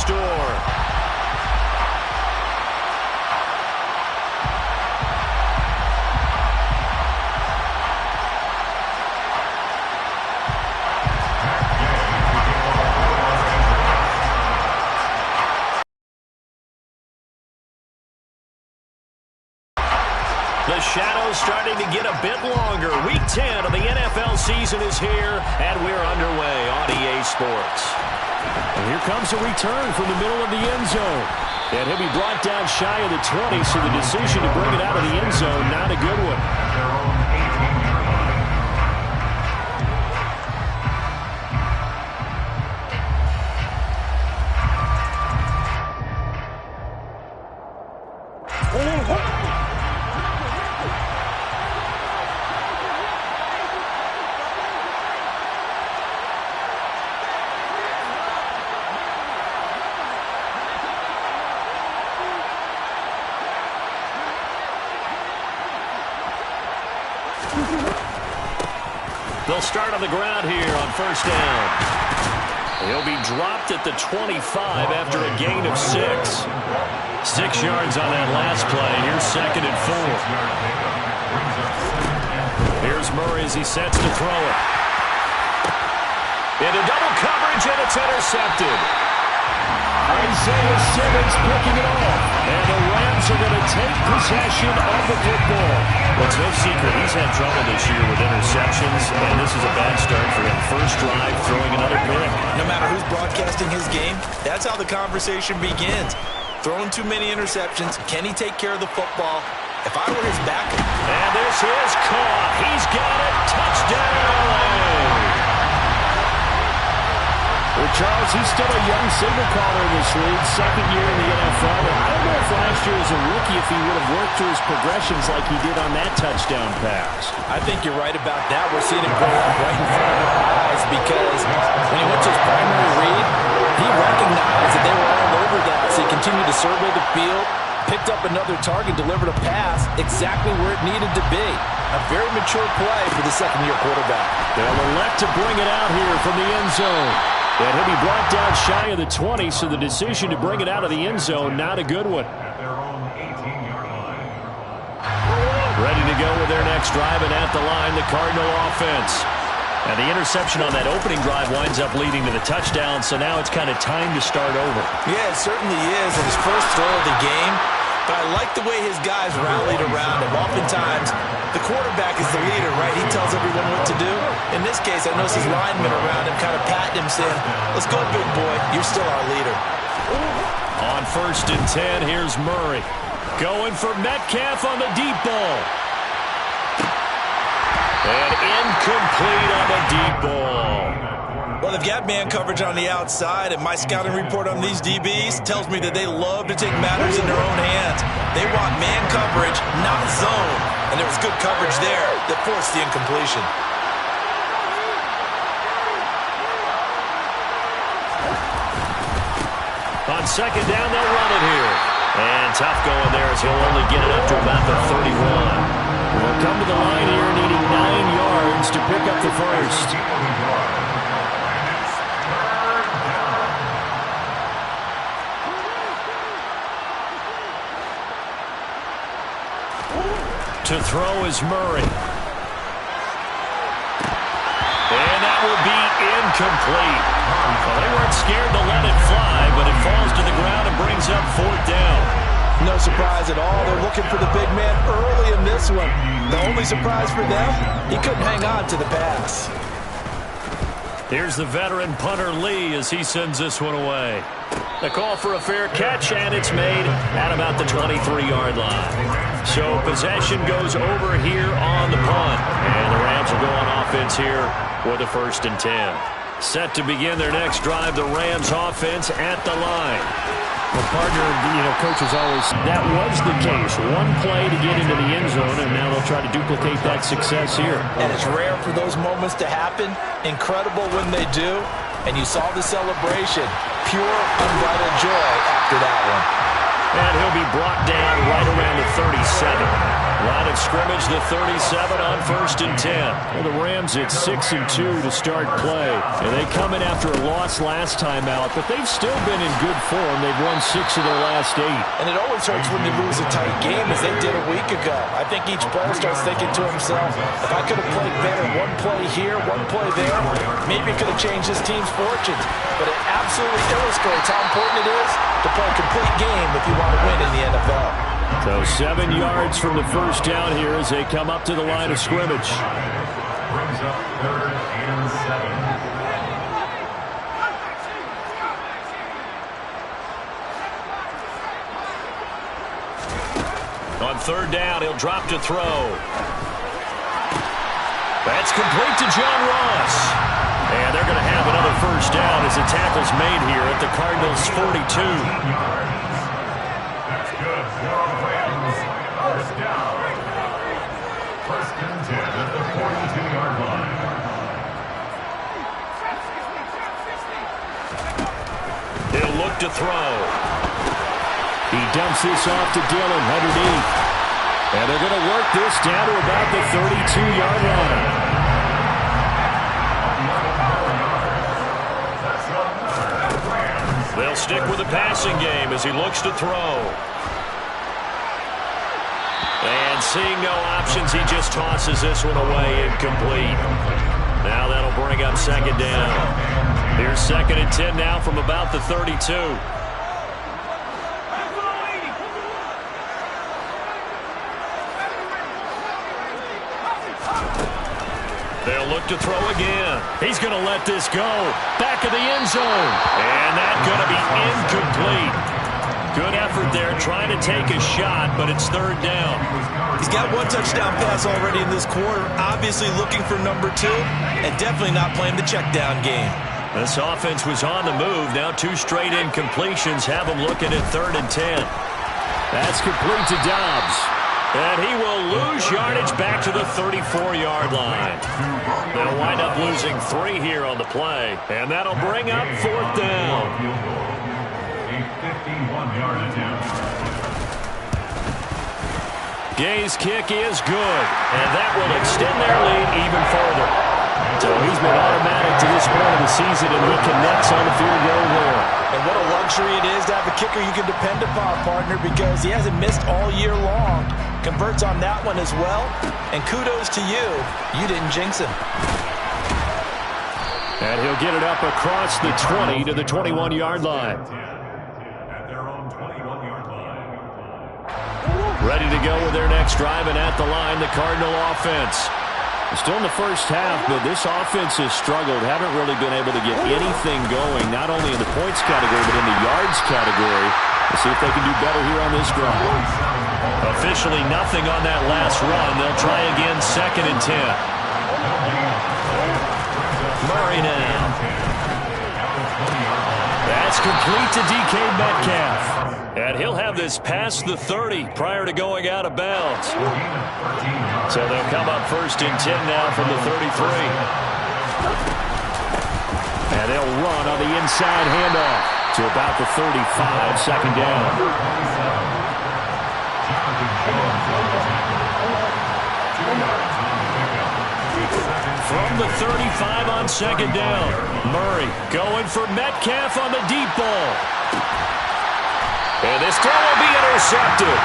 restore. The shadow's starting to get a bit longer. Week 10 of the NFL season is here, and we're underway on EA Sports. And here comes a return from the middle of the end zone. And he'll be brought down shy of the 20, so the decision to bring it out of the end zone, not a good one. They'll start on the ground here on first down. He'll be dropped at the 25 after a gain of 6. 6 yards on that last play. Here's 2nd and 4. Here's Murray as he sets to throw it. Into double coverage, and it's intercepted. Isaiah Simmons picking it off. And the Rams are going to take possession of the football. Well, it's no secret he's had trouble this year with interceptions, and this is a bad start for him. First drive, throwing another pick. No matter who's broadcasting his game, that's how the conversation begins. Throwing too many interceptions. Can he take care of the football? If I were his backup. And this is caught. He's got it. Touchdown, LA. Well, Charles, he's still a young signal caller in this league, 2nd year in the NFL. And I don't know if last year as a rookie if he would have worked through his progressions like he did on that touchdown pass. I think you're right about that. We're seeing it grow up right in front of our eyes because when he went to his primary read, he recognized that they were all over that. So he continued to survey the field, picked up another target, delivered a pass exactly where it needed to be. A very mature play for the second-year quarterback. They'll elect to bring it out here from the end zone. And he'll be brought down shy of the 20, so the decision to bring it out of the end zone, not a good one. Ready to go with their next drive, and at the line, the Cardinal offense. And the interception on that opening drive winds up leading to the touchdown, so now it's kind of time to start over. Yeah, it certainly is in his first throw of the game. But I like the way his guys rallied around him. Oftentimes, the quarterback is the leader, right? He tells everyone what to do. In this case, I noticed his linemen around him kind of patting him, saying, let's go, big boy. You're still our leader. On 1st and 10, here's Murray. Going for Metcalf on the deep ball. And incomplete on the deep ball. Well, they've got man coverage on the outside, and my scouting report on these DBs tells me that they love to take matters in their own hands. They want man coverage, not zone. And there was good coverage there that forced the incompletion. On 2nd down, they'll run it here. And tough going there as he'll only get it up to about the 31. We'll come to the line here needing 9 yards to pick up the first. To throw is Murray. And that will be incomplete. Well, they weren't scared to let it fly, but it falls to the ground and brings up 4th down. No surprise at all. They're looking for the big man early in this one. The only surprise for them, he couldn't hang on to the pass. Here's the veteran punter Lee as he sends this one away. A call for a fair catch, and it's made at about the 23-yard line. So possession goes over here on the punt. And the Rams will go on offense here with a 1st and 10. Set to begin their next drive, the Rams offense at the line. Well, partner, coaches always, that was the case. One play to get into the end zone, and now they'll try to duplicate that success here. And it's rare for those moments to happen. Incredible when they do. And you saw the celebration. Pure, unbridled joy after that one. And he'll be brought down right around the 37. Line of scrimmage, the 37 on 1st and 10. Well, the Rams at 6-2 to start play. And they come in after a loss last time out, but they've still been in good form. They've won 6 of their last 8. And it always hurts when you lose a tight game, as they did a week ago. I think each player starts thinking to himself, if I could have played better, one play here, one play there, maybe it could have changed this team's fortunes. But it absolutely illustrates how important it is to play a complete game if you want to win in the NFL. So 7 yards from the first down here as they come up to the line of scrimmage. Brings up 3rd and 7. On 3rd down, he'll drop to throw. That's complete to John Ross. And they're going to have another first down as the tackle's made here at the Cardinals' 42. First and 10 at the 42-yard line. He'll look to throw. He dumps this off to Dillon underneath. And they're going to work this down to about the 32-yard line. They'll stick with the passing game as he looks to throw. And seeing no options, he just tosses this one away incomplete. Now that'll bring up 2nd down. Here's 2nd and 10 now from about the 32. They'll look to throw again. He's going to let this go. Back of the end zone. And that's going to be incomplete. Good effort there, trying to take a shot, but it's 3rd down. He's got 1 touchdown pass already in this quarter, obviously looking for number 2, and definitely not playing the check down game. This offense was on the move. Now 2 straight incompletions have them looking at 3rd and 10. That's complete to Dobbs. And he will lose yardage back to the 34-yard line. They'll wind up losing 3 here on the play, and that'll bring up 4th down. 51-yard attempt. Gay's kick is good, and that will extend their lead even further. So he's been automatic to this point of the season, and he connects on the field goal there. And what a luxury it is to have a kicker you can depend upon, partner, because he hasn't missed all year long. Converts on that one as well, and kudos to you. You didn't jinx him. And he'll get it up across the 20 to the 21-yard line. Ready to go with their next drive, and at the line, the Cardinal offense. Still in the first half, but this offense has struggled. Haven't really been able to get anything going, not only in the points category, but in the yards category. Let's see if they can do better here on this drive. Officially nothing on that last run. They'll try again, 2nd and 10. Murray now. That's complete to DK Metcalf. And he'll have this past the 30 prior to going out of bounds. So they'll come up 1st and 10 now from the 33. And they'll run on the inside handoff to about the 35, 2nd down. From the 35 on 2nd down. Murray going for Metcalf on the deep ball. And this throw will be intercepted.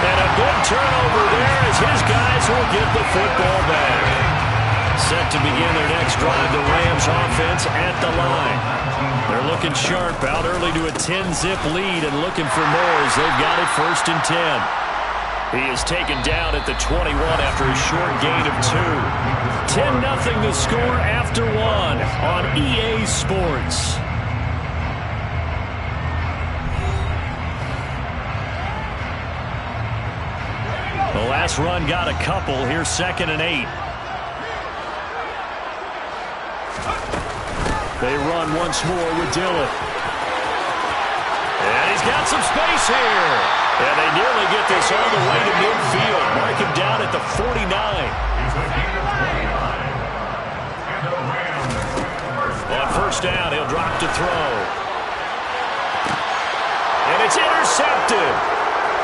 And a good turnover there as his guys will get the football back. Set to begin their next drive, the Rams offense at the line. They're looking sharp, out early to a 10-zip lead and looking for more as they've got it 1st and 10. He is taken down at the 21 after a short gain of 2. 10-0 the score after 1 on EA Sports. The last run got a couple. Here's 2nd and 8. They run once more with Dillon. And he's got some space here. And they nearly get this all the way to midfield. Mark him down at the 49. On 1st down, he'll drop to throw. And it's intercepted.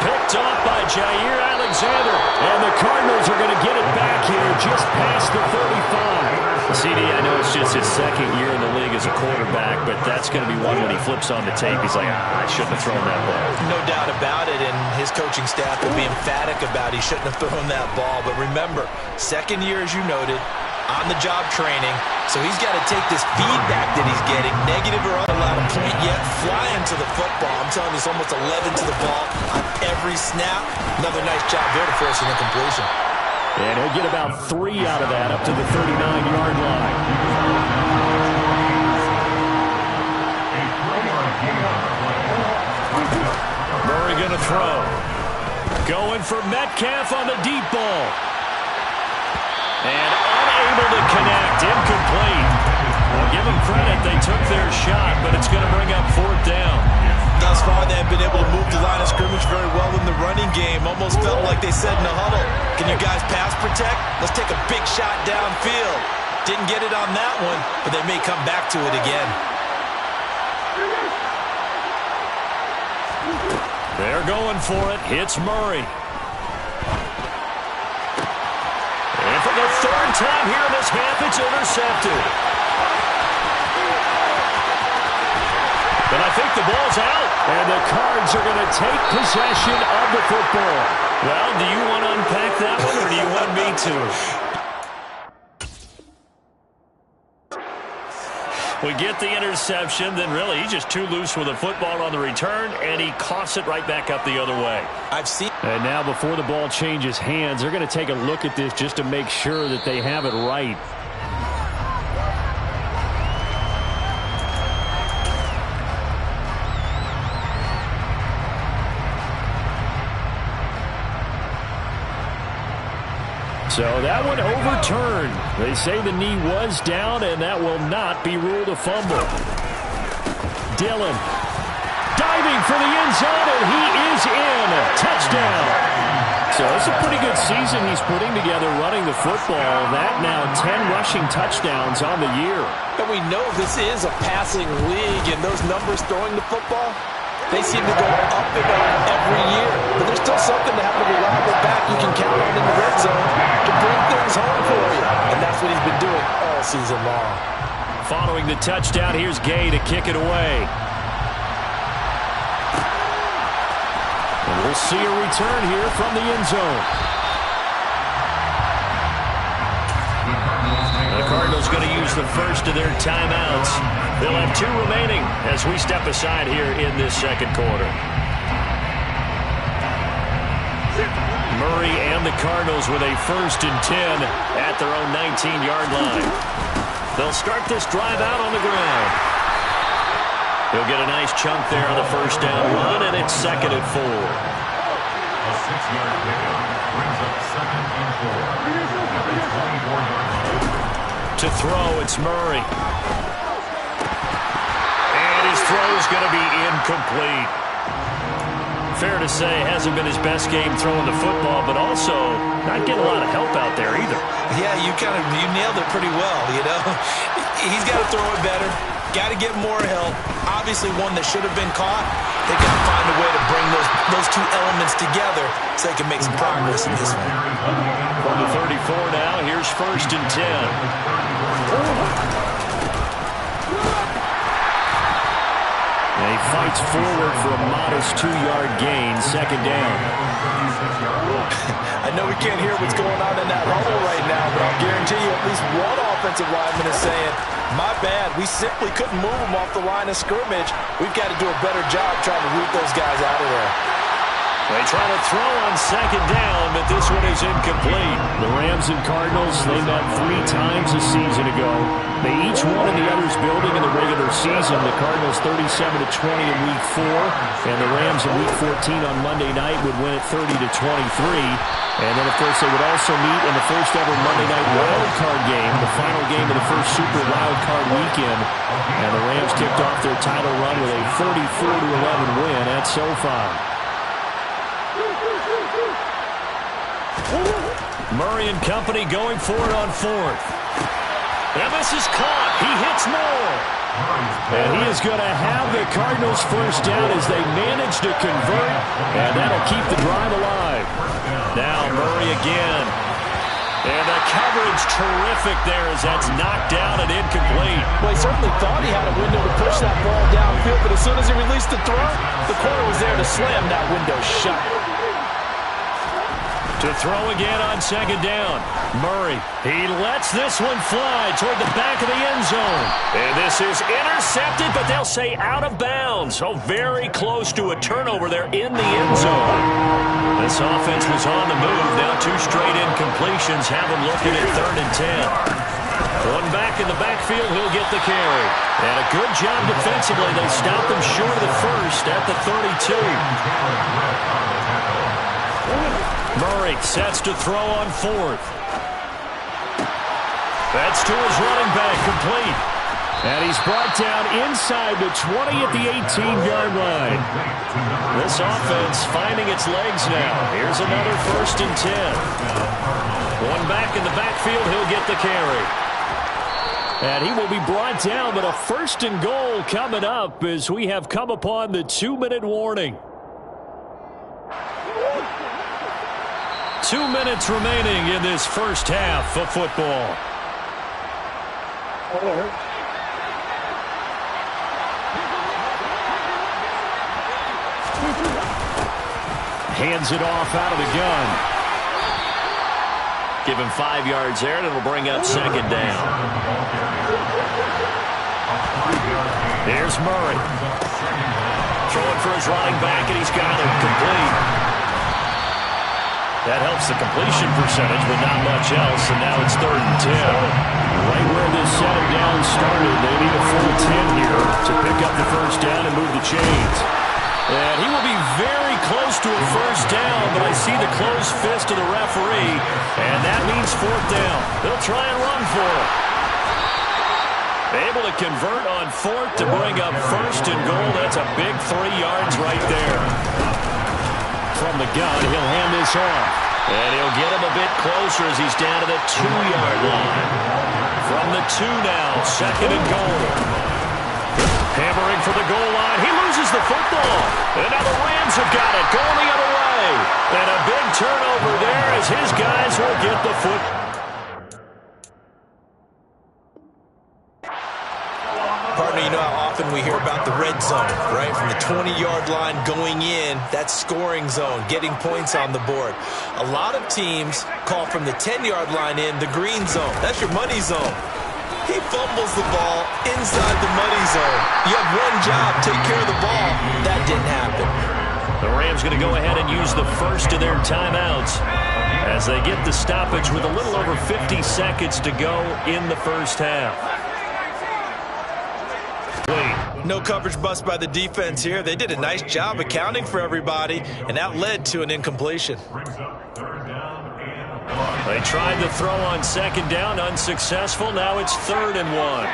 Picked off by Jair Alexander. And the Cardinals are going to get it back here just past the 35. CD, I know it's just his second year in the league as a quarterback, but that's going to be one when he flips on the tape. He's like, I shouldn't have thrown that ball. No doubt about it, and his coaching staff will be emphatic about he shouldn't have thrown that ball. But remember, second year, as you noted, on-the-job training, so he's got to take this feedback that he's getting, negative or allowed a point yet, fly into the football. I'm telling you, it's almost 11 to the ball on every snap. Another nice job there to force an incompletion. And he'll get about 3 out of that up to the 39-yard line. Murray going to throw. Going for Metcalf on the deep ball. And unable to connect. Incomplete. Well, give them credit. They took their shot, but it's going to bring up 4th down. Thus far, they have been able to move the line of scrimmage very well in the running game. Almost felt like they said in the huddle, can you guys pass protect? Let's take a big shot downfield. Didn't get it on that one, but they may come back to it again. They're going for it. Hits Murray. And for the 3rd time here in this half, it's intercepted. But I think the ball's out. And the Cards are going to take possession of the football. Well, do you want to unpack that one, or do you want me to? We get the interception, then really he's just too loose with the football on the return, and he coughs it right back up the other way. And now before the ball changes hands, they're going to take a look at this just to make sure that they have it right. So that one overturned. They say the knee was down, and that will not be ruled a fumble. Dillon diving for the end zone, and he is in. Touchdown. So it's a pretty good season he's putting together running the football. That now 10 rushing touchdowns on the year. And we know this is a passing league, and those numbers throwing the football, they seem to go up and up every year. But there's still something to have a reliable back you can count on in the red zone to bring things home for you. And that's what he's been doing all season long. Following the touchdown, here's Gay to kick it away. And we'll see a return here from the end zone. The Cardinals going to use the first of their timeouts. They'll have 2 remaining as we step aside here in this second quarter. Murray and the Cardinals with a 1st and 10 at their own 19-yard line. They'll start this drive out on the ground. He'll get a nice chunk there on the 1st down run, and it's 2nd and 4. A 6-yard pickup brings up 2nd and 4. At the 24-yard line. To throw, it's Murray. And his throw's going to be incomplete. Fair to say, hasn't been his best game throwing the football, but also not getting a lot of help out there either. Yeah, you nailed it pretty well, you know. He's got to throw it better. Got to get more help. Obviously one that should have been caught. They got to find a way to bring those 2 elements together so they can make some progress in this one. From the 34 now, here's 1st and 10. And he fights forward for a modest 2-yard gain, 2nd down. I know we can't hear what's going on in that huddle right now, but I'll guarantee you at least one offensive lineman is saying, my bad, we simply couldn't move them off the line of scrimmage. We've got to do a better job trying to root those guys out of there. They try to throw on 2nd down, but this one is incomplete. The Rams and Cardinals, they met 3 times a season ago. They each won in the other's building in the regular season. The Cardinals 37-20 in Week 4, and the Rams in Week 14 on Monday night would win it 30-23. And then, of course, they would also meet in the first ever Monday night wild card game, the final game of the first Super Wild Card weekend. And the Rams kicked off their title run with a 44-11 win at SoFi. Murray and company going for it on 4th. And this is caught. He hits Moore. And he is going to have the Cardinals first down as they manage to convert, and that'll keep the drive alive. Now Murray again. And the coverage terrific there as that's knocked down and incomplete. Well, he certainly thought he had a window to push that ball downfield, but as soon as he released the throw, the corner was there to slam that window shut. To throw again on second down. Murray, he lets this one fly toward the back of the end zone. And this is intercepted, but they'll say out of bounds. So very close to a turnover there in the end zone. This offense was on the move. Now 2 straight incompletions have them looking at 3rd and 10. One back in the backfield, he'll get the carry. And a good job defensively. They stopped them short of the first at the 32. Murray sets to throw on 4th. That's to his running back, complete. And he's brought down inside the 20 at the 18-yard line. This offense finding its legs now. Here's another 1st and 10. One back in the backfield, he'll get the carry. And he will be brought down, but a 1st and goal coming up as we have come upon the 2-minute warning. 2 minutes remaining in this first half of football. Hands it off out of the gun. Give him 5 yards there, and it'll bring up 2nd down. Here's Murray. Throwing for his running back, and he's got it complete. That helps the completion percentage, but not much else, and now it's 3rd and 10. Right where this second down started, they need a full 10 here to pick up the first down and move the chains. And he will be very close to a first down, but I see the closed fist of the referee, and that means 4th down. They'll try and run for it. Able to convert on 4th to bring up 1st and goal. That's a big 3 yards right there. From the gun, he'll hand this off. And he'll get him a bit closer as he's down to the 2-yard line. From the 2 now, 2nd and goal. Hammering for the goal line. He loses the football. And now the Rams have got it, going the other way. And a big turnover there as his guys will get the football. Partner, you know how often we hear about the red zone, right? From the 20-yard line going in, that's scoring zone, getting points on the board. A lot of teams call from the 10-yard line in the green zone. That's your money zone. He fumbles the ball inside the money zone. You have one job, take care of the ball. That didn't happen. The Rams going to go ahead and use the first of their timeouts as they get the stoppage with a little over 50 seconds to go in the first half. No coverage bust by the defense here. They did a nice job accounting for everybody, and that led to an incompletion. They tried to throw on 2nd down, unsuccessful. Now it's 3rd and 1.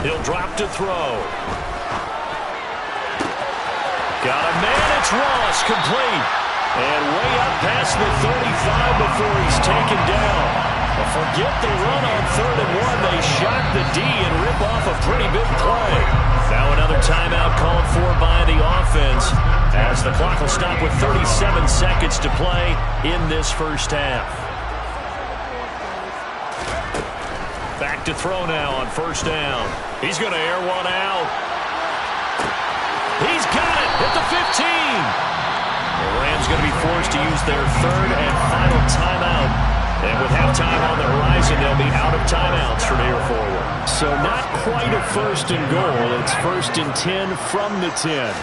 He'll drop to throw. Got a man, it's Ross, complete. And way up past the 35 before he's taken down. But forget the run on 3rd and 1. They shock the D and rip off a pretty big play. Now another timeout called for by the offense as the clock will stop with 37 seconds to play in this first half. Back to throw now on 1st down. He's going to air one out. He's got it at the 15. The Rams going to be forced to use their 3rd and final timeout. And with halftime on the horizon, they'll be out of timeouts from here forward. So not quite a 1st and goal. It's 1st and 10 from the 10.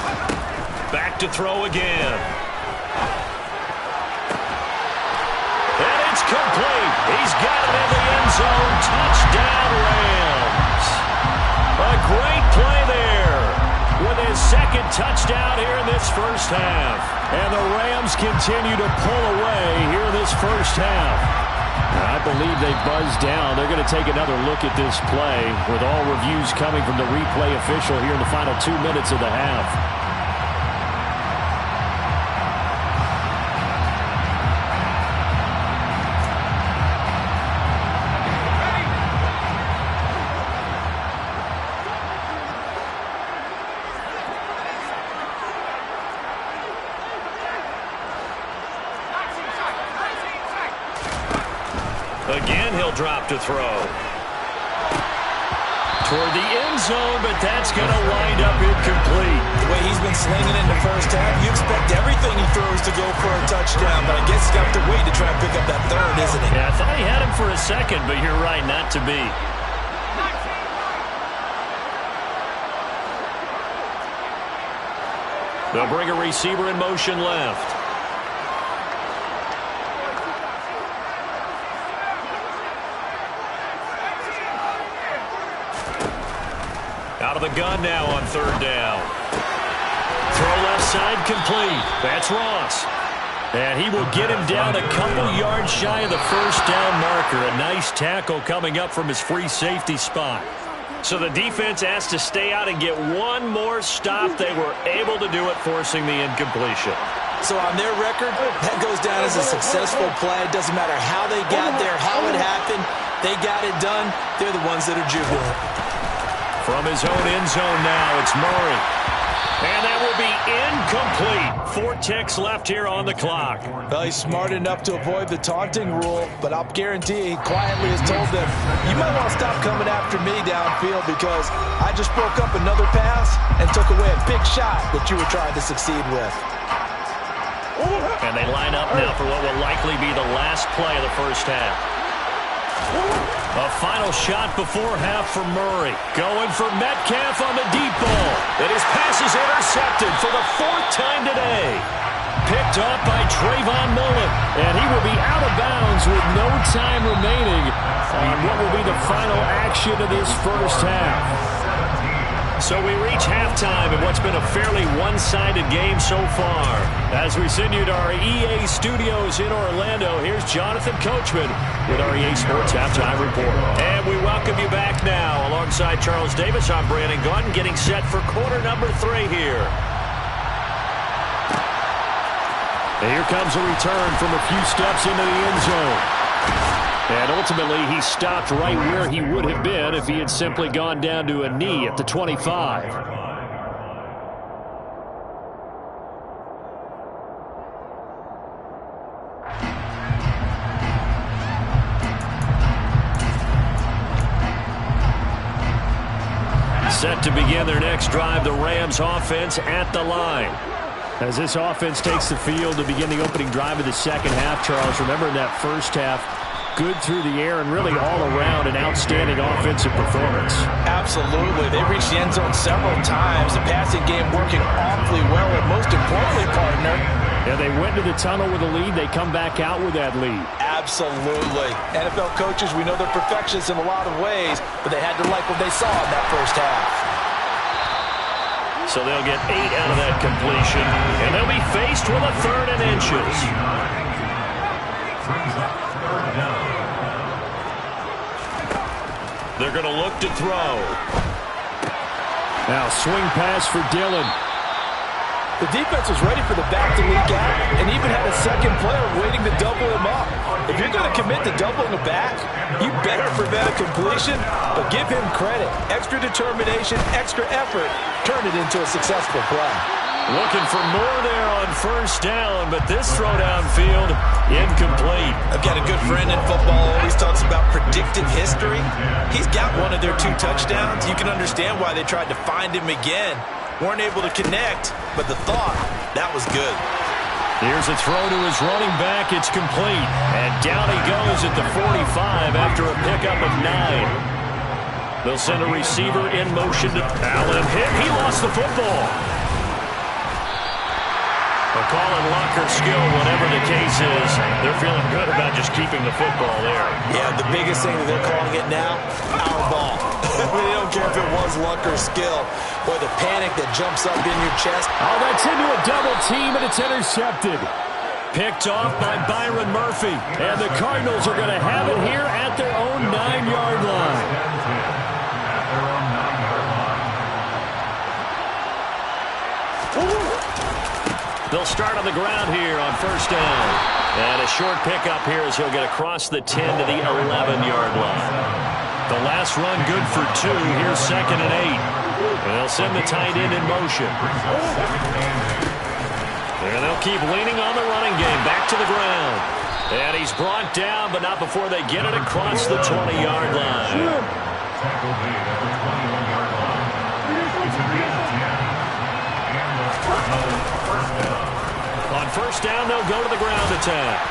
Back to throw again. And it's complete. He's got it in the end zone. Touchdown, Rams. A great play there with his 2nd touchdown here in this first half. And the Rams continue to pull away here in this first half. I believe they buzzed down. They're going to take another look at this play with all reviews coming from the replay official here in the final 2 minutes of the half. Again, he'll drop to throw. Toward the end zone, but that's going to wind up incomplete. The way he's been slinging in the first half, you expect everything he throws to go for a touchdown, but I guess he's got to wait to try and pick up that third, isn't he? Yeah, I thought he had him for a second, but you're right, not to be. They'll bring a receiver in motion left. Out of the gun now on third down. Throw left side complete. That's Ross. And he will get him down a couple yards shy of the first down marker. A nice tackle coming up from his free safety spot. So the defense asked to stay out and get one more stop. They were able to do it, forcing the incompletion. So on their record, that goes down as a successful play. It doesn't matter how they got there, how it happened. They got it done. They're the ones that are jubilant. From his own end zone now, it's Murray. And that will be incomplete. 4 ticks left here on the clock. Well, he's smart enough to avoid the taunting rule, but I'll guarantee he quietly has told them, you might want to stop coming after me downfield because I just broke up another pass and took away a big shot that you were trying to succeed with. And they line up now for what will likely be the last play of the first half. A final shot before half for Murray. Going for Metcalf on the deep ball. And his pass is intercepted for the 4th time today. Picked up by Trayvon Mullen. And he will be out of bounds with no time remaining on what will be the final action of this first half. So we reach halftime in what's been a fairly one-sided game so far. As we send you to our EA studios in Orlando, here's Jonathan Coachman with our EA Sports Halftime Report. And we welcome you back now. Alongside Charles Davis, I'm Brandon Gaudin, getting set for quarter number 3 here. And here comes a return from a few steps into the end zone. And ultimately, he stopped right where he would have been if he had simply gone down to a knee at the 25. Set to begin their next drive, the Rams offense at the line. As this offense takes the field to begin the opening drive of the second half, Charles, remember in that first half, good through the air and really all around an outstanding offensive performance. Absolutely. They reached the end zone several times. The passing game working awfully well, and most importantly, partner, yeah, they went to the tunnel with a lead. They come back out with that lead. Absolutely. NFL coaches, we know they're perfectionists in a lot of ways, but they had to like what they saw in that first half. So they'll get 8 out of that completion, and they'll be faced with a 3rd and inches. They're going to look to throw. Now swing pass for Dillon. The defense was ready for the back to leak out and even had a second player waiting to double him up. If you're going to commit to doubling a back, you better prevent a completion, but give him credit. Extra determination, extra effort, turn it into a successful play. Looking for more there on first down, but this throw downfield, incomplete. I've got a good friend in football, always talks about predictive history. He's got one of their 2 touchdowns. You can understand why they tried to find him again. Weren't able to connect, but the thought, that was good. Here's a throw to his running back. It's complete. And down he goes at the 45 after a pickup of 9. They'll send a receiver in motion to Allen. He lost the football. A call and locker skill, whatever the case is, they're feeling good about just keeping the football there. Yeah, the biggest thing that they're calling it now, our ball. They don't care if it was luck or skill. Boy, the panic that jumps up in your chest. Oh, that's into a double team, and it's intercepted. Picked off by Byron Murphy. And the Cardinals are going to have it here at their own 9-yard line. They'll start on the ground here on first down. And a short pickup here as he'll get across the 10 to the 11-yard line. The last run good for 2. Here's 2nd and 8. And they'll send the tight end in motion. And they'll keep leaning on the running game. Back to the ground. And he's brought down, but not before they get it across the 20-yard line. Tackle made at the 21-yard line. It's a gain of 10. And the first down. On first down, they'll go to the ground attack.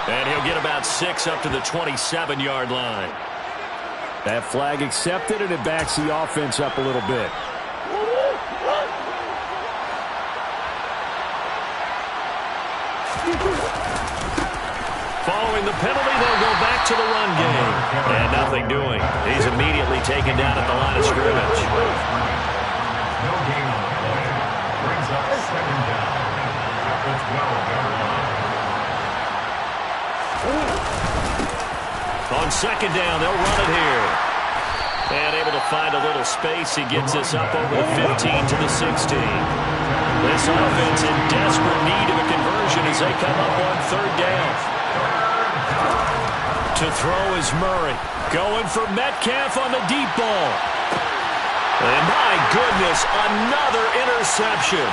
And he'll get about 6 up to the 27-yard line. That flag accepted, and it backs the offense up a little bit. Following the penalty, they'll go back to the run game. And nothing doing. He's immediately taken down at the line of scrimmage. No gain on the play. Brings up second down at the 12-yard line. On second down, they'll run it here. And able to find a little space. He gets this up over the 15 to the 16. This offense in desperate need of a conversion as they come up on third down. To throw is Murray. Going for Metcalf on the deep ball. And my goodness, another interception.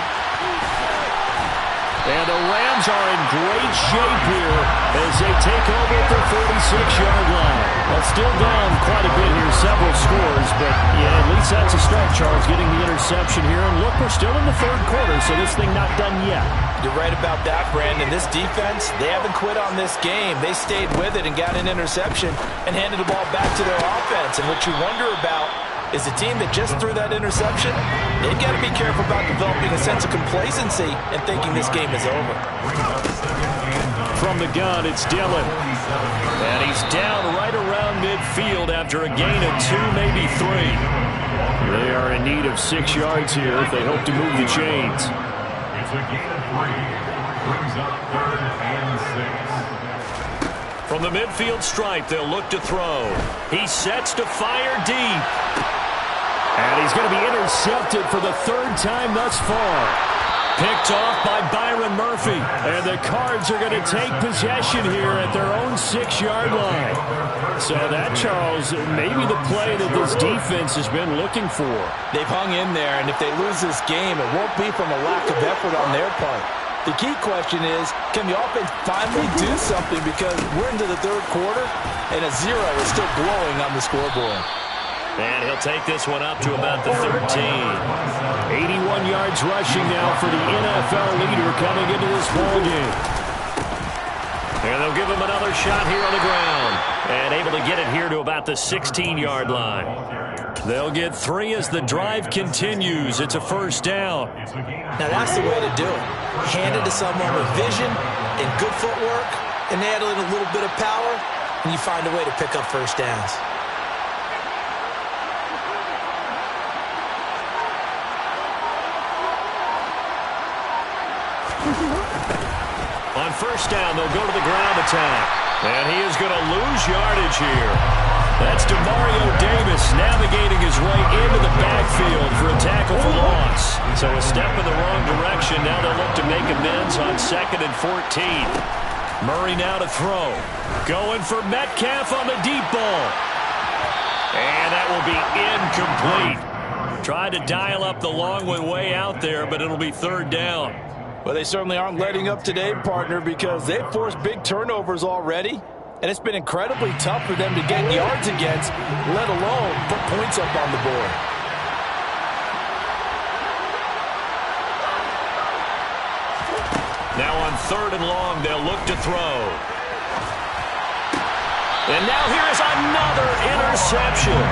And the Rams are in great shape here as they take over at their 46-yard line. Well, still down quite a bit here, several scores, but yeah, at least that's a start, Charles, getting the interception here. And look, we're still in the third quarter, so this thing not done yet. You're right about that, Brandon. This defense, they haven't quit on this game. They stayed with it and got an interception and handed the ball back to their offense. And what you wonder about is the team that just threw that interception, they've got to be careful about developing a sense of complacency and thinking this game is over. From the gun, it's Dillon. And he's down right around midfield after a gain of 2, maybe 3. They are in need of 6 yards here if they hope to move the chains. It's a gain of 3. Brings up third and 6. From the midfield stripe, they'll look to throw. He sets to fire deep. And he's going to be intercepted for the third time thus far. Picked off by Byron Murphy. And the Cards are going to take possession here at their own 6-yard line. So that, Charles, may be the play that this defense has been looking for. They've hung in there, and if they lose this game, it won't be from a lack of effort on their part. The key question is, can the offense finally do something, because we're into the third quarter, and a 0 is still glowing on the scoreboard. And he'll take this one up to about the 13. 81 yards rushing now for the NFL leader coming into this ballgame. And they'll give him another shot here on the ground. And able to get it here to about the 16-yard line. They'll get 3 as the drive continues. It's a first down. Now that's the way to do it. Hand it to someone with vision and good footwork, and add in a little bit of power, and you find a way to pick up first downs. On first down, they'll go to the ground attack. And he is going to lose yardage here. That's DeMario Davis navigating his way into the backfield for a tackle for loss. So a step in the wrong direction. Now they'll look to make amends on 2nd and 14. Murray now to throw. Going for Metcalf on the deep ball. And that will be incomplete. Tried to dial up the long way out there, but it'll be third down. Well, they certainly aren't letting up today, partner, because they've forced big turnovers already, and it's been incredibly tough for them to get yards against, let alone put points up on the board. Now on 3rd and long, they'll look to throw. And now here is another interception.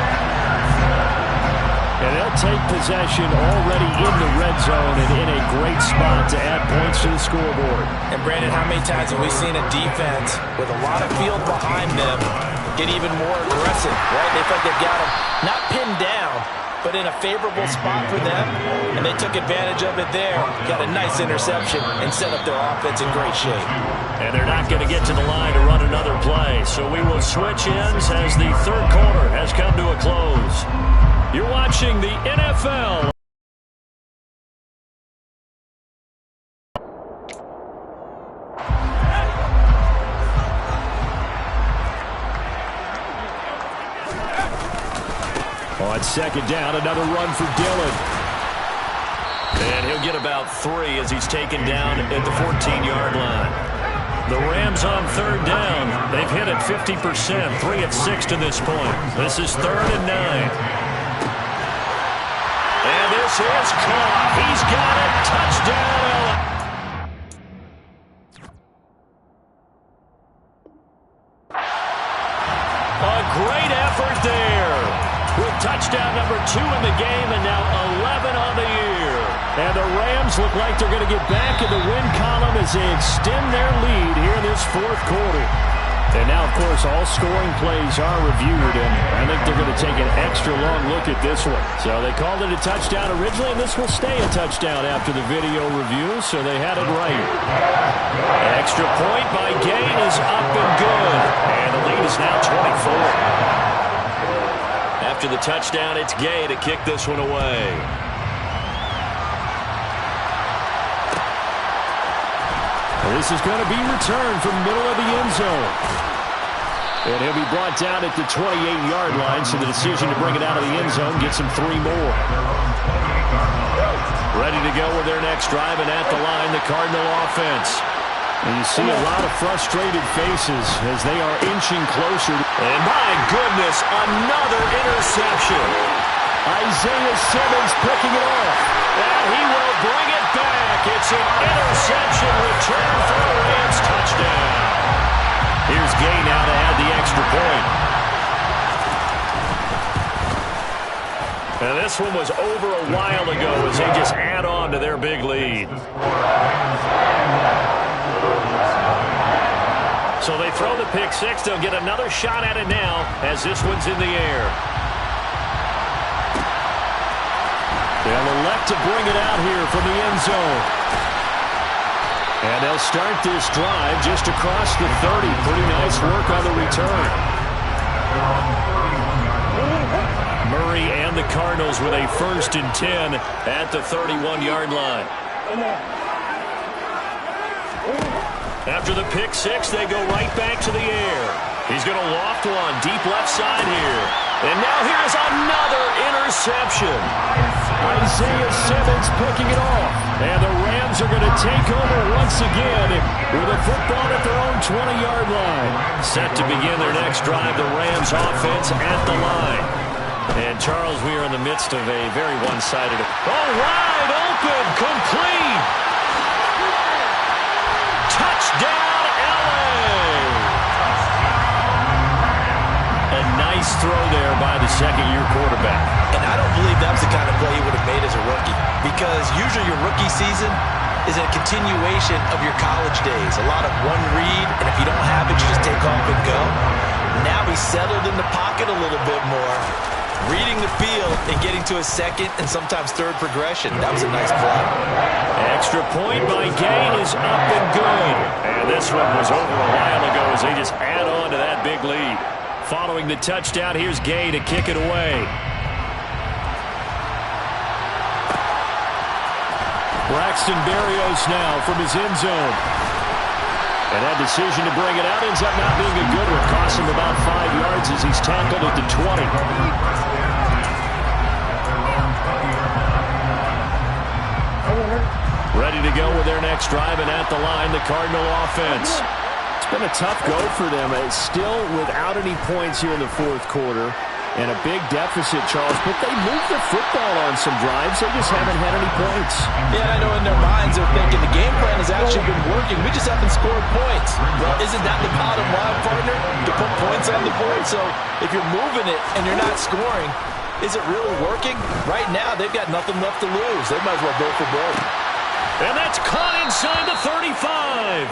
And they'll take possession already in the red zone and in a great spot to add points to the scoreboard. And, Brandon, how many times have we seen a defense with a lot of field behind them get even more aggressive, right? They think they've got them not pinned down, but in a favorable spot for them, and they took advantage of it there, got a nice interception, and set up their offense in great shape. And they're not going to get to the line to run another play, so we will switch ends as the third quarter has come to a close. You're watching the NFL. On 2nd down, another run for Dillon. And he'll get about 3 as he's taken down at the 14-yard line. The Rams on third down. They've hit it 50%, 3 of 6 to this point. This is 3rd and 9. And this is caught. He's got it. Touchdown. A great effort there. With touchdown number 2 in the game and now 11 on the year. And the Rams look like they're going to get back in the win column as they extend their lead here in this 4th quarter. And now, of course, all scoring plays are reviewed, and I think they're going to take an extra long look at this one. So they called it a touchdown originally, and this will stay a touchdown after the video review, so they had it right. Extra point by Gain is up and good. And the lead is now 24. After the touchdown, it's Gay to kick this one away. This is going to be returned from the middle of the end zone. And he'll be brought down at the 28-yard line, so the decision to bring it out of the end zone gets him 3 more. Ready to go with their next drive, and at the line, the Cardinal offense. And you see a lot of frustrated faces as they are inching closer. And my goodness, another interception. Isaiah Simmons picking it off. And he will bring it back. It's an interception return for a Rams touchdown. Here's Gay now to add the extra point. And this one was over a while ago as they just add on to their big lead. So they throw the pick six. They'll get another shot at it now as this one's in the air. They'll elect to bring it out here from the end zone. And they'll start this drive just across the 30. Pretty nice work on the return. Murray and the Cardinals with a 1st and 10 at the 31-yard line. After the pick six, they go right back to the air. He's going to loft one deep left side here. And now here's another interception. Isaiah Simmons picking it off. And the Rams are going to take over once again with a football at their own 20-yard line. Set to begin their next drive, the Rams offense at the line. And, Charles, we are in the midst of a very one-sided. Oh, wide open, complete. Touchdown, LA. A nice throw there by the second-year quarterback. And I don't believe that was the kind of play he would have made as a rookie, because usually your rookie season is a continuation of your college days. A lot of one read, and if you don't have it, you just take off and go. Now he's settled in the pocket a little bit more, reading the field and getting to a second and sometimes third progression. That was a nice play. Extra point by Gain is up and good. And this one was over a while ago as they just add on to that big lead. Following the touchdown, here's Gay to kick it away. Braxton Berrios now from his end zone. And that decision to bring it out ends up not being a good one. Costs him about 5 yards as he's tackled at the 20. Ready to go with their next drive, and at the line, the Cardinal offense. It's been a tough go for them. It's still without any points here in the 4th quarter. And a big deficit, Charles, but they moved the football on some drives. They just haven't had any points. Yeah, I know in their minds they're thinking the game plan has actually been working. We just haven't scored points. Well, isn't that the bottom line, partner? To put points on the board? So if you're moving it and you're not scoring, is it really working? Right now, they've got nothing left to lose. They might as well go for broke. And that's caught inside the 35.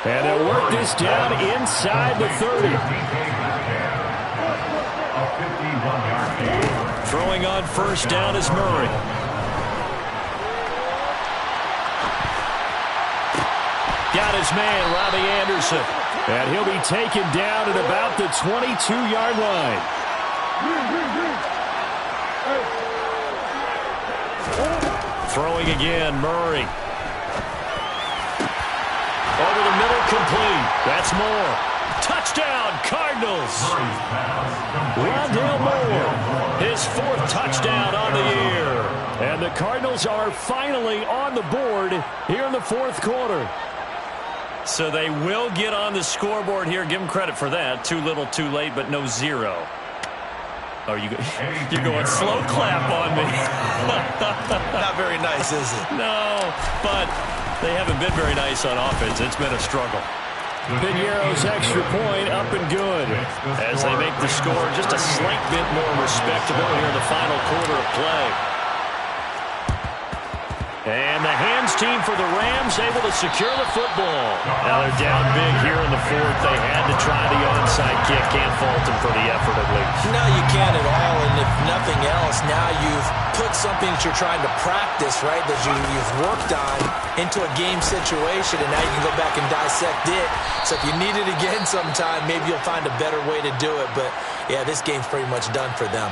And they'll work this down inside the 30. Throwing on 1st down is Murray. Got his man, Robbie Anderson. And he'll be taken down at about the 22-yard line. Throwing again, Murray. Over the middle, complete. That's Moore. Touchdown, Cardinals. Rondale Moore, his 4th touchdown on the year. And the Cardinals are finally on the board here in the 4th quarter. So they will get on the scoreboard here. Give them credit for that. Too little, too late, but no zero. Oh, you're going slow clap on me. Not very nice, is it? No, but they haven't been very nice on offense. It's been a struggle. Piñeiro's extra point up and good. As they make the score just a slight bit more respectable here in the final quarter of play. And the hands team for the Rams able to secure the football. Now they're down big here in the fourth. They had to try the onside kick. Can't fault them for the effort at least. No, you can't at all. And if nothing else, now you've put something that you're trying to practice, right, that you've worked on into a game situation, and now you can go back and dissect it. So if you need it again sometime, maybe you'll find a better way to do it. But, yeah, this game's pretty much done for them.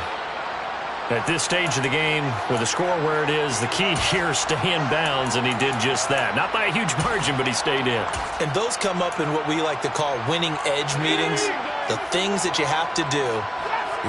At this stage of the game, with the score where it is, the key here is stay in bounds, and he did just that. Not by a huge margin, but he stayed in. And those come up in what we like to call winning edge meetings. The things that you have to do,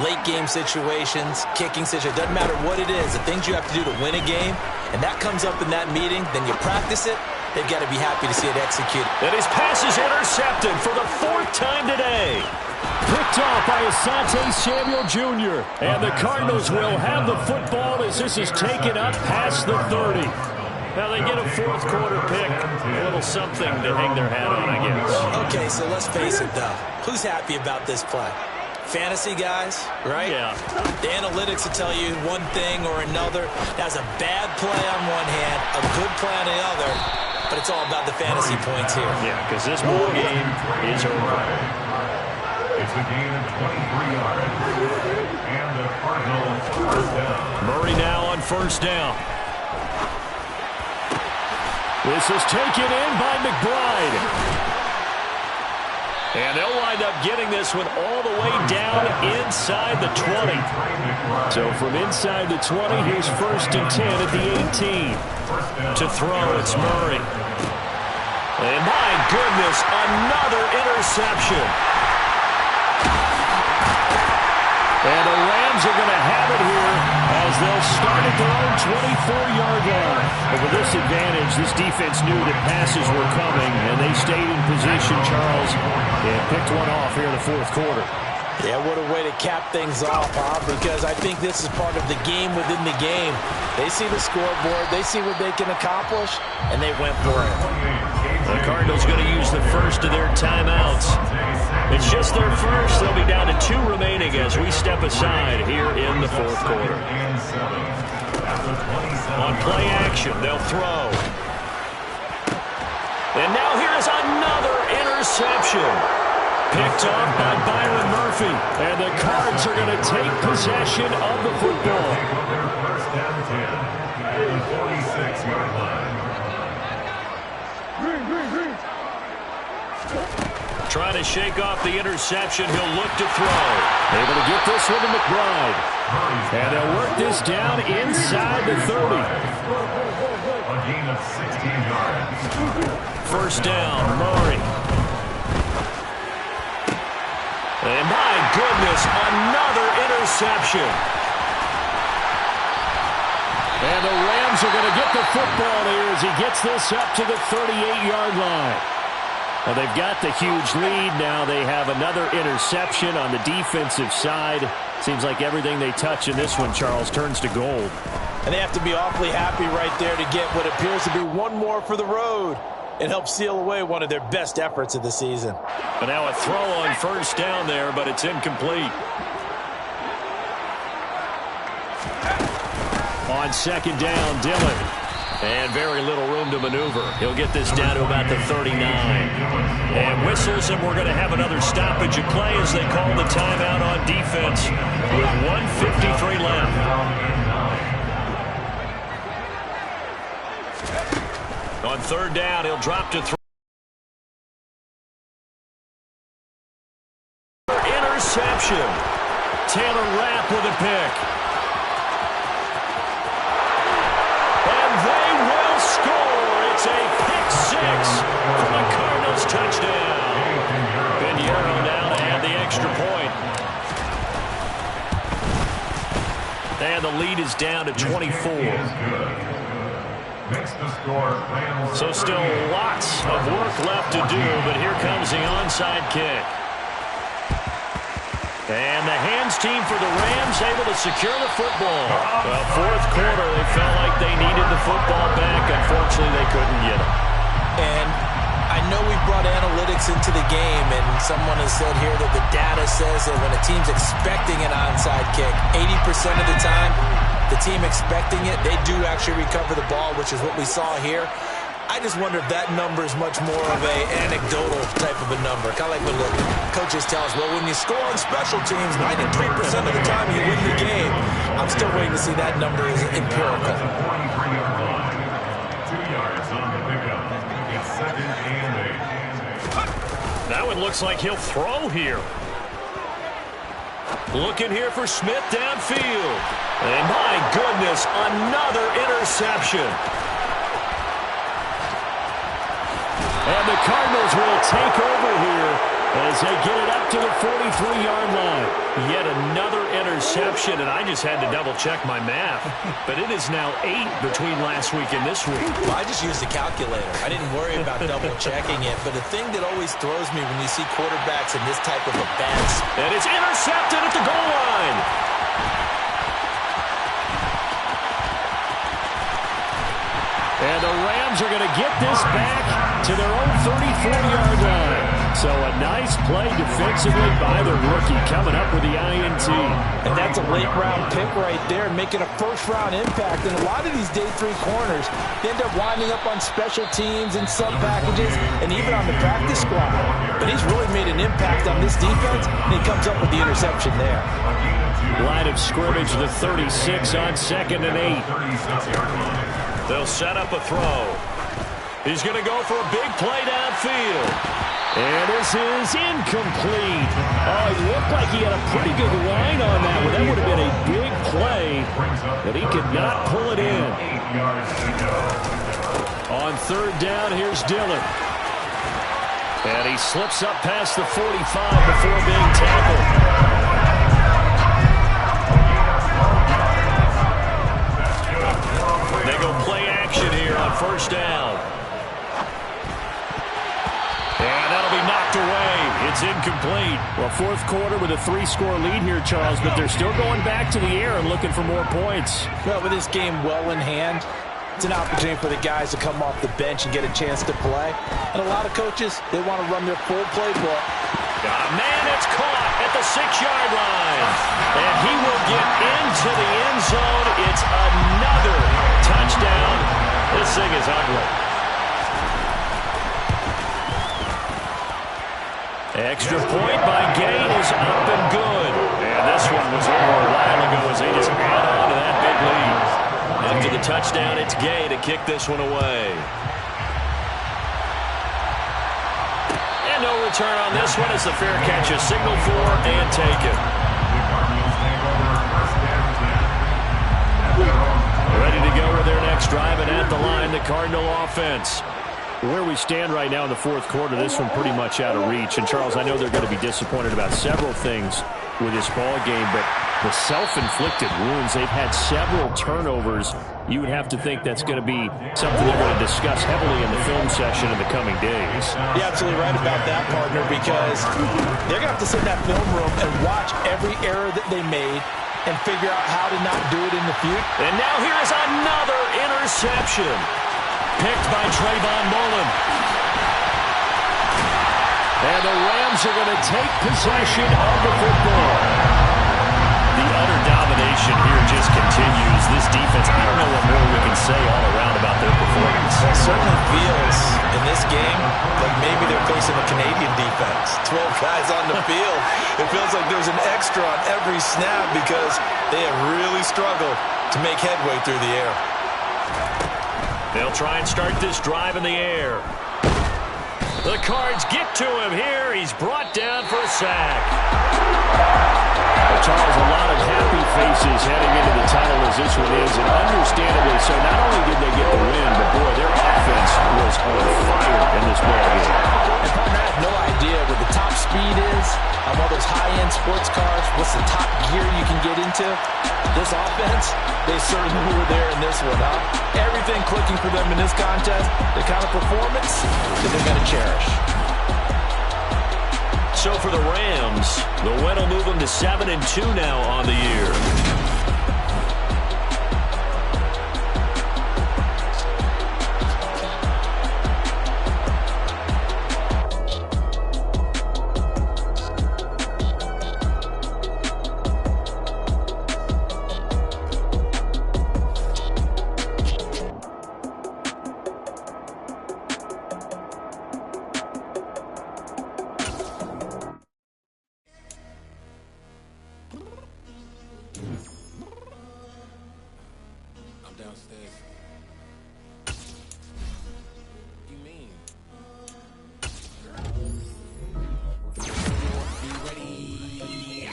late game situations, kicking situations, doesn't matter what it is, the things you have to do to win a game, and that comes up in that meeting, then you practice it, they've got to be happy to see it executed. And his pass is intercepted for the fourth time today. Picked off by Asante Samuel Jr. And the Cardinals will have the football as this is taken up past the 30. Now they get a fourth quarter pick. A little something to hang their hat on, I guess. Okay, so let's face it, though. Who's happy about this play? Fantasy guys, right? Yeah. The analytics will tell you one thing or another. That's a bad play on one hand, a good play on the other, but it's all about the fantasy points here. Yeah, because this ball game is over. It's a gain of 23 yards. And the Cardinals first down. Murray now on first down. This is taken in by McBride. And they'll wind up getting this one all the way down inside the 20. So from inside the 20, here's first and 10 at the 18. To throw, it's Murray. And my goodness, another interception. And the Rams are going to have it here as they'll start at their own 24-yard line. But with this advantage, this defense knew that passes were coming, and they stayed in position, Charles, and picked one off here in the fourth quarter. Yeah, what a way to cap things off, huh? Because I think this is part of the game within the game. They see the scoreboard, they see what they can accomplish, and they went for it. The Cardinals going to use the first of their timeouts. It's just their first. They'll be down to 2 remaining as we step aside here in the fourth quarter. On play action, they'll throw. And now here's another interception. Picked off by Byron Murphy. And the Cards are going to take possession of the football. First down 10 at the 46-yard line. Trying to shake off the interception. He'll look to throw. Able to get this one to McBride. And they'll work this down inside the 30. A gain of 16 yards. First down, Murray. And my goodness, another interception. And the Rams are going to get the football here as he gets this up to the 38-yard line. Well, they've got the huge lead. Now they have another interception on the defensive side. Seems like everything they touch in this one, Charles, turns to gold. And they have to be awfully happy right there to get what appears to be one more for the road and help seal away one of their best efforts of the season. And now a throw on first down there, but it's incomplete. On second down, Dillon. And very little room to maneuver. He'll get this down to about the 39. And whistles, and we're going to have another stoppage of play as they call the timeout on defense with 1:53 left. On third down, he'll drop to 3. Interception. Taylor Rapp with a pick. It's a pick six from a Cardinals touchdown. Piñeiro now to add the extra point. And the lead is down to 24. Makes the score. Rams So still lots of work left to do, but here comes the onside kick. And the hands team for the Rams able to secure the football. Well, fourth quarter, they felt like they needed the football back. Unfortunately, they couldn't get it. And I know we brought analytics into the game, and someone has said here that the data says that when a team's expecting an onside kick, 80% of the time, the team expecting it, they do actually recover the ball, which is what we saw here. I just wonder if that number is much more of a anecdotal type of a number. Kind of like when the coaches tell us, well, when you score on special teams, 93% of the time you win the game. I'm still waiting to see that number is empirical. 43-yard line. 2 yards on the pickup. It's 2nd and 8. That one looks like he'll throw here. Looking here for Smith downfield. And my goodness, another interception. And the Cardinals will take over here as they get it up to the 43-yard line. Yet another interception, and I just had to double-check my math. But it is now 8 between last week and this week. Well, I just used a calculator. I didn't worry about double-checking it. But the thing that always throws me when you see quarterbacks in this type of a bad spot. And it's intercepted at the goal line. And the Rams are going to get this back to their own 34-yard line. So a nice play defensively by the rookie coming up with the INT. And that's a late-round pick right there, making a first-round impact. And a lot of these day 3 corners, they end up winding up on special teams and sub-packages and even on the practice squad. But he's really made an impact on this defense, and he comes up with the interception there. Line of scrimmage, the 36 on 2nd and 8. They'll set up a throw. He's going to go for a big play downfield. And this is incomplete. Oh, it looked like he had a pretty good line on that one. That would have been a big play, but he could not pull it in. 8 yards to go. On 3rd down, here's Dillon. And he slips up past the 45 before being tackled. They go play action here on 1st down. And that'll be knocked away. It's incomplete. Well, 4th quarter with a 3-score lead here, Charles, but they're still going back to the air and looking for more points. Well, with this game well in hand, it's an opportunity for the guys to come off the bench and get a chance to play. And a lot of coaches, they want to run their full playbook. Got a man, it's caught at the 6-yard line. And he will get into the end zone. It's another touchdown. This thing is ugly. Extra point by Gay is up and good. And this one was over a while ago as they just add on to that big lead. After the touchdown, it's Gay to kick this one away. And no return on this one as the fair catch is signaled for and taken. The Cardinals take over 1st and 10. Ready to go with their next drive, and at the line, the Cardinal offense. Where we stand right now in the 4th quarter, this one pretty much out of reach. And, Charles, I know they're going to be disappointed about several things with this ball game, but the self-inflicted wounds, they've had several turnovers. You would have to think that's going to be something they're going to discuss heavily in the film session in the coming days. You're absolutely right about that, partner, because they're going to have to sit in that film room and watch every error that they made and figure out how to not do it in the future. And now here is another interception. Picked by Trayvon Mullen. And the Rams are going to take possession of the football. The utter domination here just continues. This defense, I don't know what more we can say all around about their performance. It certainly feels in this game like maybe they're facing a Canadian defense. 12 guys on the field. It feels like there's an extra on every snap because they have really struggled to make headway through the air. They'll try and start this drive in the air. The Cards get to him here. He's brought down for a sack. Well, Charles, a lot of happy faces heading into the title as this one is, and understandably so. Not only did they get the win, but boy, their offense was on fire in this ball game. And partner, I have no idea what the top speed is on all those high-end in sports cars, what's the top gear you can get into? This offense, they certainly were there in this one, huh? Everything clicking for them in this contest, the kind of performance that they're going to cherish. So for the Rams, the win will move them to 7-2 now on the year. Downstairs. You mean? Be ready.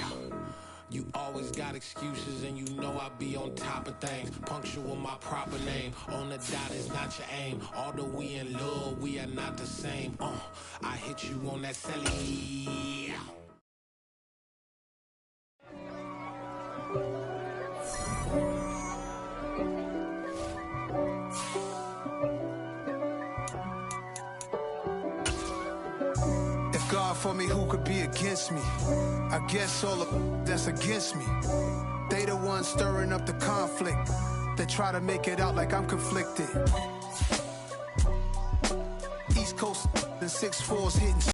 You always got excuses and you know I be on top of things. Punctual my proper name. On the dot is not your aim. Although we in love, we are not the same. I hit you on that celly. God for me, who could be against me? I guess all of that's against me. They the ones stirring up the conflict. They try to make it out like I'm conflicted. East Coast and 6'4's hitting